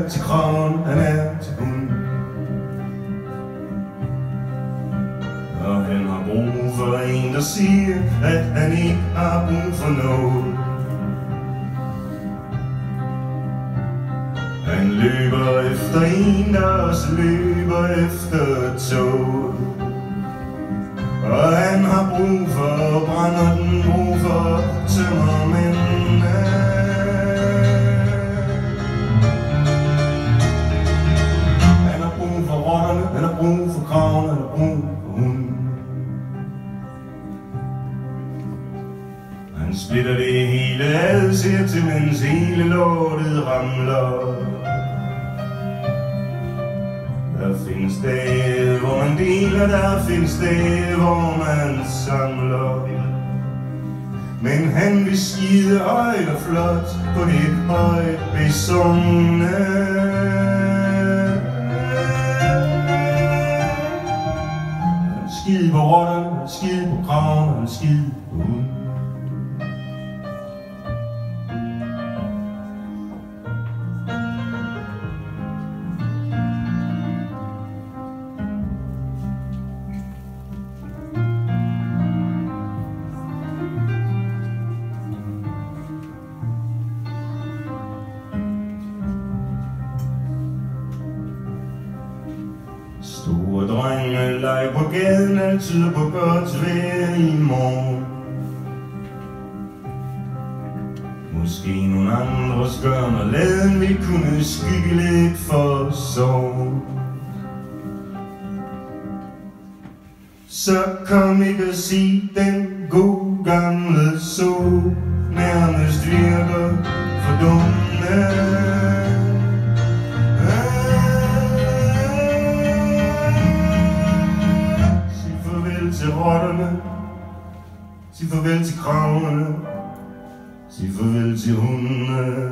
er til kraven, han er til hunden. Og han har brug for en, der siger, at han ikke har brug for noget. Han løber efter en, der også løber efter tog. Og han har brug for brænderen, brug for tømmermændene. Han har brug for rotterne, han har brug for kraven, han har brug for hunden. Han splitter det hele ad, ser til mens hele lortet ramler. Der findes dage, hvor man deler, der findes dage, hvor man samler. Men han vil skide højt og flot på det højt besungne. Han skide på rotterne, han skide på kraven, han skide på hunden. Store drenge leger på gaden, alt tyder på godt vejr i morgen. Måske nogle andres gørn og laden vil kunne skygge lidt for sorg. Så kom ikke og sig den gode gamle sol nærmest virker for dumme. Til rotterne, sig farvel til kravene, sig farvel til hundene.